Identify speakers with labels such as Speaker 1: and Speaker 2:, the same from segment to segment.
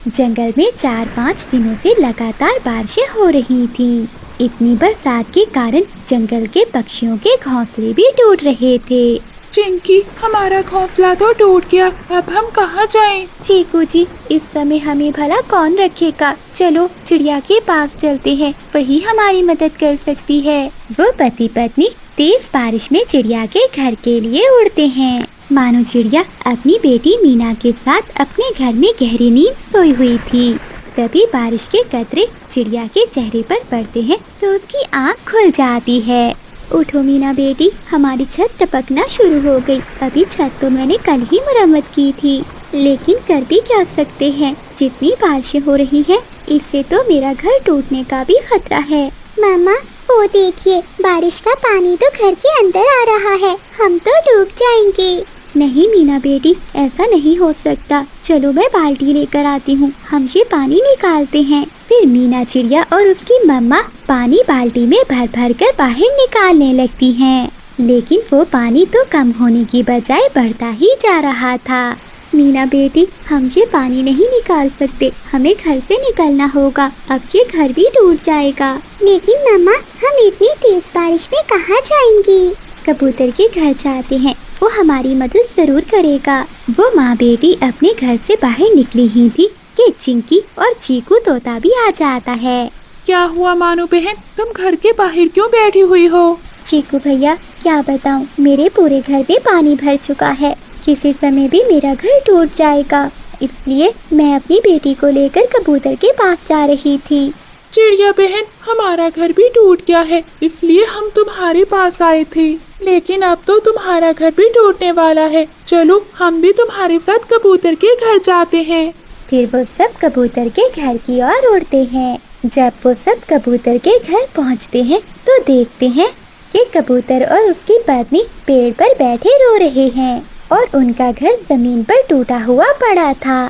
Speaker 1: जंगल में 4-5 दिनों से लगातार बारिशें हो रही थीं। इतनी बरसात के कारण जंगल के पक्षियों के घोंसले भी टूट रहे थे।
Speaker 2: चिंकी, हमारा घोंसला तो टूट गया, अब हम कहाँ जाएं?
Speaker 1: चीकू जी, इस समय हमें भला कौन रखेगा? चलो चिड़िया के पास चलते हैं, वही हमारी मदद कर सकती है। वो पति पत्नी तेज बारिश में चिड़िया के घर के लिए उड़ते हैं। मानो चिड़िया अपनी बेटी मीना के साथ अपने घर में गहरी नींद सोई हुई थी। तभी बारिश के कतरे चिड़िया के चेहरे पर पड़ते हैं तो उसकी आँख खुल जाती है। उठो मीना बेटी, हमारी छत टपकना शुरू हो गई। अभी छत तो मैंने कल ही मरम्मत की थी, लेकिन कर भी क्या सकते हैं, जितनी बारिशें हो रही हैं, इससे तो मेरा घर टूटने का भी खतरा है।
Speaker 3: मामा, वो देखिए, बारिश का पानी तो घर के अंदर आ रहा है, हम तो डूब जाएंगे।
Speaker 1: नहीं मीना बेटी, ऐसा नहीं हो सकता। चलो मैं बाल्टी लेकर आती हूँ, हम ये पानी निकालते हैं। फिर मीना चिड़िया और उसकी मम्मा पानी बाल्टी में भर भर कर बाहर निकालने लगती हैं। लेकिन वो पानी तो कम होने की बजाय बढ़ता ही जा रहा था। मीना बेटी, हम ये पानी नहीं निकाल सकते, हमें घर से निकलना होगा, अब ये घर भी टूट जाएगा।
Speaker 3: लेकिन मम्मा, हम इतनी तेज बारिश में कहाँ जाएंगी?
Speaker 1: कबूतर के घर जाते हैं, वो हमारी मदद जरूर करेगा। वो माँ बेटी अपने घर से बाहर निकली ही थी कि चिंकी और चीकू तोता भी आ जाता है।
Speaker 2: क्या हुआ मानो बहन, तुम घर के बाहर क्यों बैठी हुई हो?
Speaker 1: चीकू भैया, क्या बताऊँ, मेरे पूरे घर में पानी भर चुका है, किसी समय भी मेरा घर टूट जाएगा, इसलिए मैं अपनी बेटी को लेकर कबूतर के पास जा रही थी।
Speaker 2: चिड़िया बहन, हमारा घर भी टूट गया है, इसलिए हम तुम्हारे पास आए थे, लेकिन अब तो तुम्हारा घर भी टूटने वाला है। चलो हम भी तुम्हारे साथ कबूतर के घर जाते हैं।
Speaker 1: फिर वो सब कबूतर के घर की ओर उड़ते हैं। जब वो सब कबूतर के घर पहुंचते हैं तो देखते हैं कि कबूतर और उसकी पत्नी पेड़ पर बैठे रो रहे हैं और उनका घर जमीन पर टूटा हुआ पड़ा था।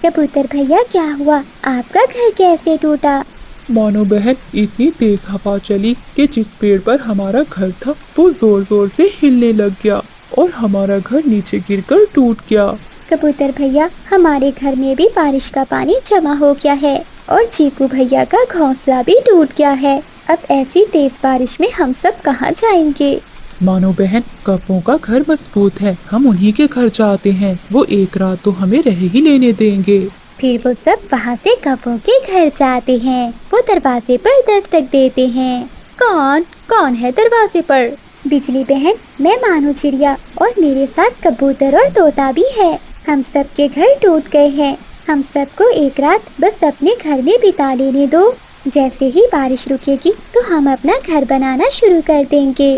Speaker 1: कबूतर भैया, क्या हुआ, आपका घर कैसे टूटा?
Speaker 2: मानो बहन, इतनी तेज हवा चली कि जिस पेड़ पर हमारा घर था वो जोर जोर से हिलने लग गया और हमारा घर नीचे गिरकर टूट गया।
Speaker 1: कबूतर भैया, हमारे घर में भी बारिश का पानी जमा हो गया है और चीकू भैया का घोंसला भी टूट गया है। अब ऐसी तेज बारिश में हम सब कहाँ जाएंगे?
Speaker 2: मानो बहन, कौवों का घर मजबूत है, हम उन्हीं के घर जाते हैं, वो एक रात तो हमें रह ही लेने देंगे।
Speaker 1: फिर वो सब वहाँ से कौवों के घर जाते हैं। वो दरवाजे पर दस्तक देते हैं। कौन कौन है दरवाजे पर? बिजली बहन, मैं मानो चिड़िया और मेरे साथ कबूतर और तोता भी है। हम सब के घर टूट गए हैं, हम सबको एक रात बस अपने घर में बिता लेने दो। जैसे ही बारिश रुकेगी तो हम अपना घर बनाना शुरू कर देंगे।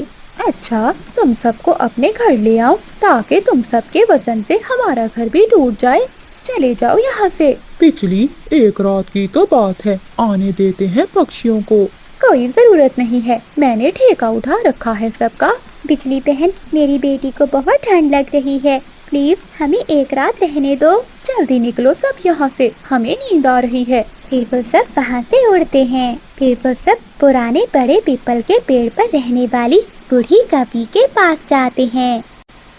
Speaker 2: अच्छा, तुम सबको अपने घर ले आओ ताकि तुम सबके वजन से हमारा घर भी टूट जाए। चले जाओ यहाँ से। पिछली एक रात की तो बात है, आने देते हैं पक्षियों को। कोई जरूरत नहीं है, मैंने ठेका उठा रखा है सबका।
Speaker 1: बिजली बहन, मेरी बेटी को बहुत ठंड लग रही है, प्लीज हमें एक रात रहने दो।
Speaker 2: जल्दी निकलो सब यहाँ से, हमें नींद आ रही है।
Speaker 1: फिर वो सब वहाँ से उड़ते हैं। फिर वो सब पुराने बड़े पीपल के पेड़ पर रहने वाली बूढ़ी कौवी के पास जाते हैं।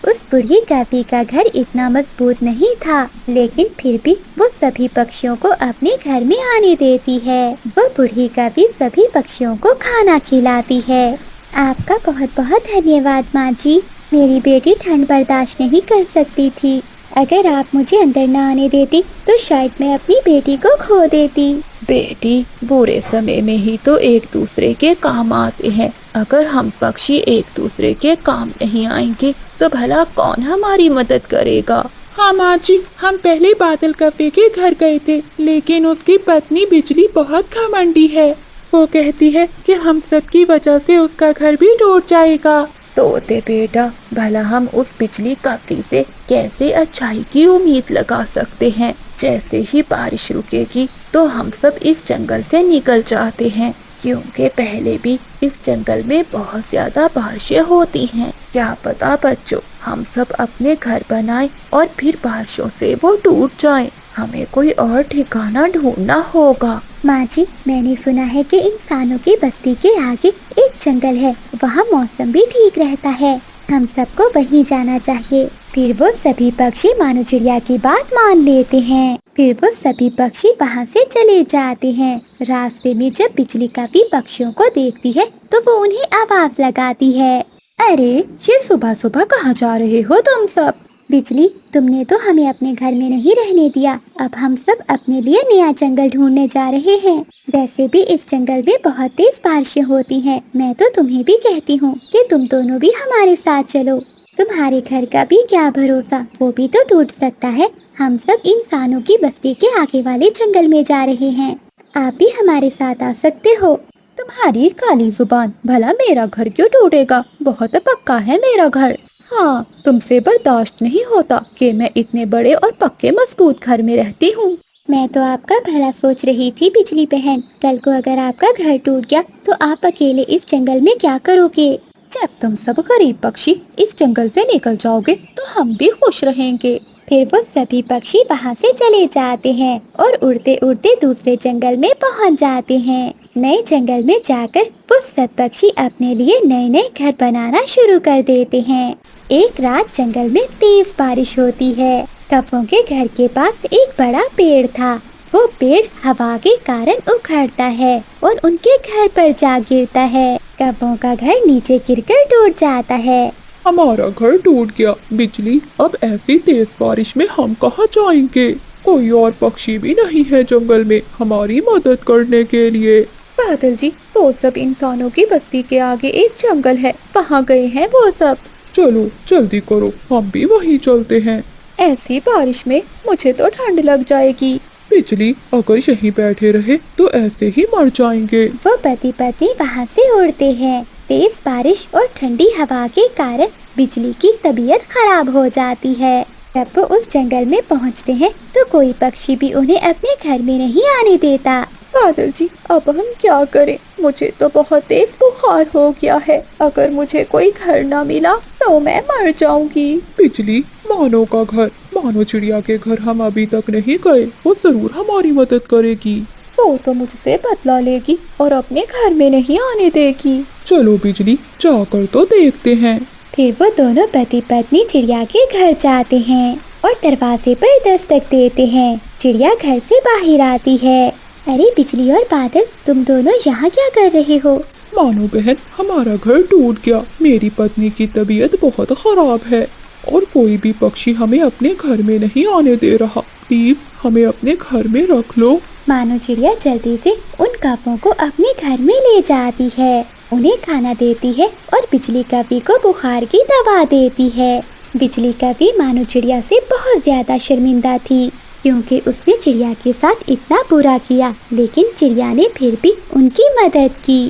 Speaker 1: उस बूढ़ी कौवी का घर इतना मजबूत नहीं था, लेकिन फिर भी वो सभी पक्षियों को अपने घर में आने देती है। वो बूढ़ी कौवी सभी पक्षियों को खाना खिलाती है। आपका बहुत बहुत धन्यवाद माँ जी, मेरी बेटी ठंड बर्दाश्त नहीं कर सकती थी। अगर आप मुझे अंदर न आने देती तो शायद मैं अपनी बेटी को खो देती।
Speaker 2: बेटी, बुरे समय में ही तो एक दूसरे के काम आते हैं। अगर हम पक्षी एक दूसरे के काम नहीं आएंगे तो भला कौन हमारी मदद करेगा? हाँ माँ जी, हम पहले बादल कौवे के घर गए थे, लेकिन उसकी पत्नी बिजली बहुत घमंडी है। वो कहती है कि हम सब की वजह से उसका घर भी टूट जाएगा। तोते बेटा, भला हम उस बिजली कौवी से कैसे अच्छाई की उम्मीद लगा सकते हैं? जैसे ही बारिश रुकेगी तो हम सब इस जंगल से निकल जाते हैं, क्योंकि पहले भी इस जंगल में बहुत ज्यादा बारिशें होती हैं। क्या पता बच्चों, हम सब अपने घर बनाएं और फिर बारिशों से वो टूट जाएं। हमें कोई और ठिकाना ढूंढना होगा।
Speaker 1: माँ जी, मैंने सुना है कि इंसानों की बस्ती के आगे एक जंगल है, वहाँ मौसम भी ठीक रहता है, हम सबको वहीं जाना चाहिए। फिर वो सभी पक्षी मानो चिड़िया की बात मान लेते हैं। फिर वो सभी पक्षी वहाँ से चले जाते हैं। रास्ते में जब बिजली कभी पक्षियों को देखती है तो वो उन्हें आवाज लगाती है।
Speaker 2: अरे, ये सुबह सुबह कहाँ जा रहे हो तुम सब?
Speaker 1: बिजली, तुमने तो हमें अपने घर में नहीं रहने दिया। अब हम सब अपने लिए नया जंगल ढूंढने जा रहे हैं। वैसे भी इस जंगल में बहुत तेज बारिशें होती हैं। मैं तो तुम्हें भी कहती हूँ कि तुम दोनों भी हमारे साथ चलो। तुम्हारे घर का भी क्या भरोसा, वो भी तो टूट सकता है। हम सब इंसानों की बस्ती के आगे वाले जंगल में जा रहे हैं। आप भी हमारे साथ आ सकते हो।
Speaker 2: तुम्हारी काली जुबान, भला मेरा घर क्यों टूटेगा? बहुत पक्का है मेरा घर। हाँ, तुमसे बर्दाश्त नहीं होता कि मैं इतने बड़े और पक्के मजबूत घर में रहती हूँ।
Speaker 1: मैं तो आपका भला सोच रही थी बिजली बहन। कल को अगर आपका घर टूट गया तो आप अकेले इस जंगल में क्या करोगे?
Speaker 2: जब तुम सब गरीब पक्षी इस जंगल से निकल जाओगे तो हम भी खुश रहेंगे।
Speaker 1: फिर वो सभी पक्षी वहाँ से चले जाते हैं और उड़ते उड़ते दूसरे जंगल में पहुँच जाते हैं। नए जंगल में जाकर वो सब पक्षी अपने लिए नए नए घर बनाना शुरू कर देते हैं। एक रात जंगल में तेज बारिश होती है। कौवों के घर के पास एक बड़ा पेड़ था। वो पेड़ हवा के कारण उखड़ता है और उनके घर पर जा गिरता है। कौवों का घर नीचे गिरकर टूट जाता है।
Speaker 4: हमारा घर टूट गया। बिजली, अब ऐसी तेज बारिश में हम कहाँ जाएंगे? कोई और पक्षी भी नहीं है जंगल में हमारी मदद करने के लिए।
Speaker 2: बादल जी, वो सब इंसानों की बस्ती के आगे एक जंगल है, वहाँ गए हैं वो सब।
Speaker 4: चलो जल्दी करो, हम भी वहीं चलते हैं।
Speaker 2: ऐसी बारिश में मुझे तो ठंड लग जाएगी।
Speaker 4: बिजली, अगर यहीं बैठे रहे तो ऐसे ही मर जाएंगे।
Speaker 1: वो पति पत्नी वहाँ से उड़ते हैं। तेज बारिश और ठंडी हवा के कारण बिजली की तबीयत खराब हो जाती है। जब वो उस जंगल में पहुँचते हैं तो कोई पक्षी भी उन्हें अपने घर में नहीं आने देता।
Speaker 2: बादल जी, अब हम क्या करें? मुझे तो बहुत तेज बुखार हो गया है। अगर मुझे कोई घर ना मिला तो मैं मर जाऊंगी।
Speaker 4: बिजली, मानो का घर, मानो चिड़िया के घर हम अभी तक नहीं गए। वो जरूर हमारी मदद करेगी।
Speaker 2: वो तो मुझसे बदला लेगी और अपने घर में नहीं आने देगी।
Speaker 4: चलो बिजली, जाकर तो देखते हैं।
Speaker 1: फिर वो दोनों पति पत्नी चिड़िया के घर जाते हैं और दरवाजे पर दस्तक देते हैं। चिड़िया घर से बाहर आती है। अरे बिजली और बादल, तुम दोनों यहाँ क्या कर रहे हो?
Speaker 4: मानो बहन, हमारा घर टूट गया। मेरी पत्नी की तबीयत बहुत खराब है और कोई भी पक्षी हमें अपने घर में नहीं आने दे रहा। प्लीज हमें अपने घर में रख लो।
Speaker 1: मानो चिड़िया जल्दी से उन कौवों को अपने घर में ले जाती है, उन्हें खाना देती है और बिजली कवि को बुखार की दवा देती है। बिजली कवि मानो चिड़िया से बहुत ज्यादा शर्मिंदा थी क्योंकि उसने चिड़िया के साथ इतना बुरा किया, लेकिन चिड़िया ने फिर भी उनकी मदद की।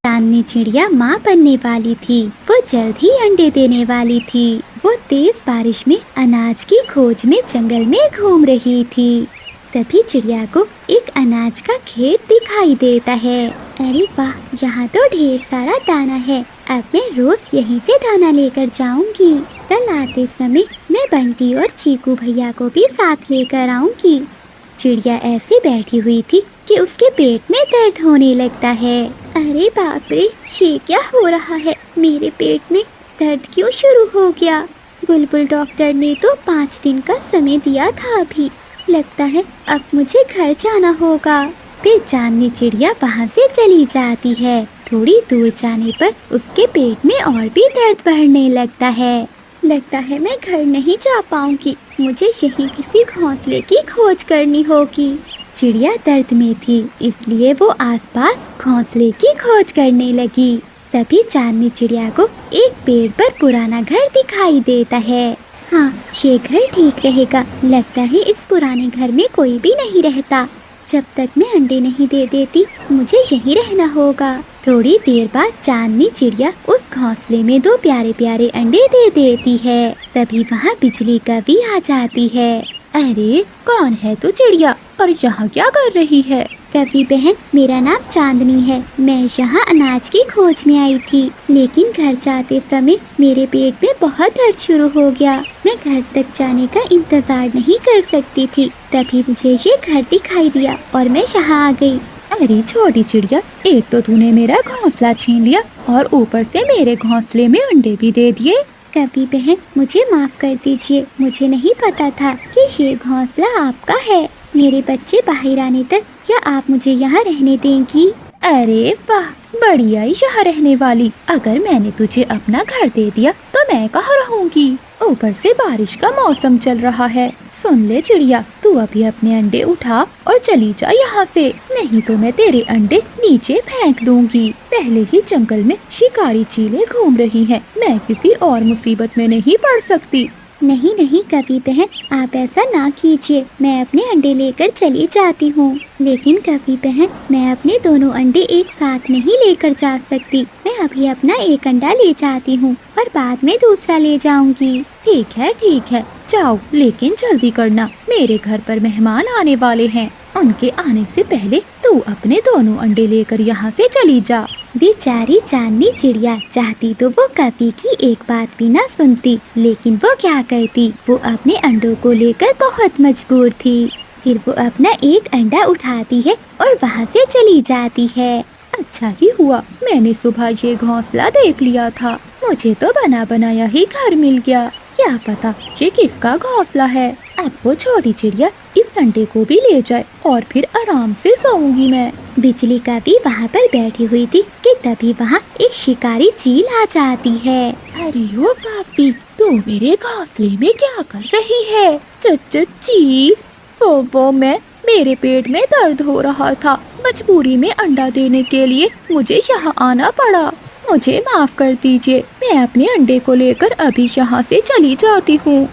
Speaker 1: चांदनी चिड़िया माँ बनने वाली थी। वो जल्द ही अंडे देने वाली थी। वो तेज बारिश में अनाज की खोज में जंगल में घूम रही थी। तभी चिड़िया को एक अनाज का खेत दिखाई देता है। अरे वाह, यहाँ तो ढेर सारा दाना है। अब मैं रोज यहीं से दाना लेकर जाऊंगी। कल आते समय मैं बंटी और चीकू भैया को भी साथ लेकर आऊंगी। चिड़िया ऐसे बैठी हुई थी कि उसके पेट में दर्द होने लगता है। अरे बाप रे, ये क्या हो रहा है? मेरे पेट में दर्द क्यों शुरू हो गया? बुलबुल डॉक्टर ने तो 5 दिन का समय दिया था अभी। लगता है अब मुझे घर जाना होगा। फिर चांदनी चिड़िया वहाँ से चली जाती है। थोड़ी दूर जाने पर उसके पेट में और भी दर्द बढ़ने लगता है। लगता है मैं घर नहीं जा पाऊंगी। मुझे यहीं किसी घोंसले की खोज करनी होगी। चिड़िया दर्द में थी, इसलिए वो आसपास घोंसले की खोज करने लगी। तभी चांदनी चिड़िया को एक पेड़ पर पुराना घर दिखाई देता है। हाँ, ये घर ठीक रहेगा। लगता है इस पुराने घर में कोई भी नहीं रहता। जब तक मैं अंडे नहीं दे देती मुझे यहीं रहना होगा। थोड़ी देर बाद चांदनी चिड़िया उस घोंसले में 2 प्यारे प्यारे अंडे दे देती है। तभी वहाँ बिजली कवि आ जाती है।
Speaker 2: अरे, कौन है तू चिड़िया और यहाँ क्या कर रही है?
Speaker 1: कवि बहन, मेरा नाम चांदनी है। मैं यहाँ अनाज की खोज में आई थी, लेकिन घर जाते समय मेरे पेट में बहुत दर्द शुरू हो गया। मैं घर तक जाने का इंतजार नहीं कर सकती थी। तभी मुझे ये घर दिखाई दिया और मैं यहाँ आ गई।
Speaker 2: अरे छोटी चिड़िया, एक तो तूने मेरा घोंसला छीन लिया और ऊपर से मेरे घोंसले में अंडे भी दे दिए।
Speaker 1: कभी बहन, मुझे माफ कर दीजिए। मुझे नहीं पता था कि ये घोंसला आपका है। मेरे बच्चे बाहर आने तक क्या आप मुझे यहाँ रहने देंगी?
Speaker 2: अरे वाह, बढ़िया ही यहाँ रहने वाली। अगर मैंने तुझे अपना घर दे दिया तो मैं कहाँ रहूंगी? ऊपर से बारिश का मौसम चल रहा है। सुन ले चिड़िया, तू अभी अपने अंडे उठा और चली जा यहाँ से, नहीं तो मैं तेरे अंडे नीचे फेंक दूंगी। पहले ही जंगल में शिकारी चीलें घूम रही हैं। मैं किसी और मुसीबत में नहीं पड़ सकती।
Speaker 1: नहीं नहीं कभी बहन, आप ऐसा ना कीजिए। मैं अपने अंडे लेकर चली जाती हूँ। लेकिन कभी बहन, मैं अपने दोनों अंडे एक साथ नहीं लेकर जा सकती। मैं अभी अपना एक अंडा ले जाती हूँ और बाद में दूसरा ले जाऊंगी।
Speaker 2: ठीक है, जाओ, लेकिन जल्दी करना। मेरे घर पर मेहमान आने वाले हैं। उनके आने से पहले तू अपने दोनों अंडे लेकर यहाँ से चली जा।
Speaker 1: बेचारी चांदनी चिड़िया चाहती तो वो कभी की एक बात भी ना सुनती, लेकिन वो क्या करती, वो अपने अंडों को लेकर बहुत मजबूर थी। फिर वो अपना एक अंडा उठाती है और वहाँ से चली जाती है।
Speaker 2: अच्छा ही हुआ मैंने सुबह ये घोंसला देख लिया था। मुझे तो बना बनाया ही घर मिल गया। क्या पता ये किसका घोंसला है। अब वो छोटी चिड़िया इस अंडे को भी ले जाए और फिर आराम से सोऊंगी मैं।
Speaker 1: बिजली का भी वहाँ पर बैठी हुई थी कि तभी वहाँ एक शिकारी चील आ जाती है।
Speaker 2: अरे ओ पापी, तू मेरे घोंसले में क्या कर रही है? चील, वो मैं, मेरे पेट में दर्द हो रहा था। मजबूरी में अंडा देने के लिए मुझे यहाँ आना पड़ा। मुझे माफ कर दीजिए। मैं अपने अंडे को लेकर अभी यहाँ से चली जाती हूँ।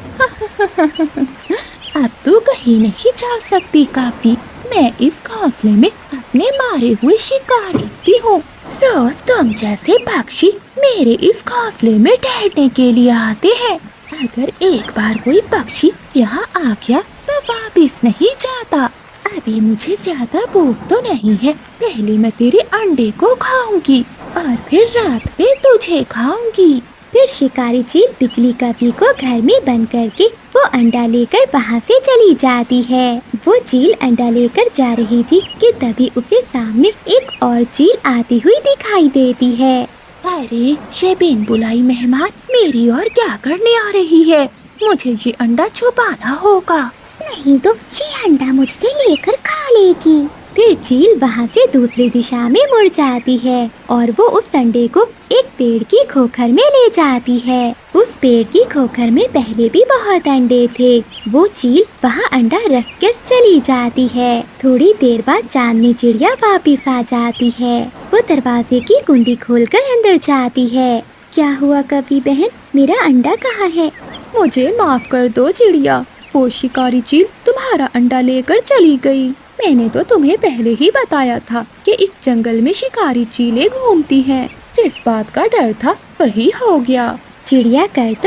Speaker 2: अब तू कहीं नहीं जा सकती कापी। मैं इस घोंसले में अपने मारे हुए शिकार रखती हूँ। रोज तुम जैसे पक्षी मेरे इस घोंसले में ठहरने के लिए आते हैं। अगर एक बार कोई पक्षी यहाँ आ गया तो वापस नहीं जाता। अभी मुझे ज्यादा भूख तो नहीं है। पहले मैं तेरे अंडे को खाऊंगी और फिर रात में तुझे खाऊंगी।
Speaker 1: फिर शिकारी चील बिजली कपी को घर में बंद करके वो अंडा लेकर वहाँ से चली जाती है। वो चील अंडा लेकर जा रही थी कि तभी उसे सामने एक और चील आती हुई दिखाई देती है।
Speaker 2: अरे ये बिन बुलाई मेहमान मेरी और क्या करने आ रही है? मुझे ये अंडा छुपाना होगा।
Speaker 3: नहीं तो ये अंडा मुझसे लेकर खा लेगी।
Speaker 1: फिर चील वहाँ से दूसरी दिशा में मुड़ जाती है और वो उस अंडे को एक पेड़ की खोखर में ले जाती है। उस पेड़ की खोखर में पहले भी बहुत अंडे थे। वो चील वहाँ अंडा रख कर चली जाती है। थोड़ी देर बाद चांदनी चिड़िया वापिस आ जाती है। वो दरवाजे की कुंडी खोलकर अंदर जाती है। क्या हुआ कभी बहन, मेरा अंडा कहाँ है?
Speaker 2: मुझे माफ कर दो चिड़िया, वो शिकारी चील तुम्हारा अंडा लेकर चली गई। मैंने तो तुम्हें पहले ही बताया था कि इस जंगल में शिकारी चीलें घूमती हैं। जिस बात का डर था वही हो गया।
Speaker 1: चिड़िया कर तो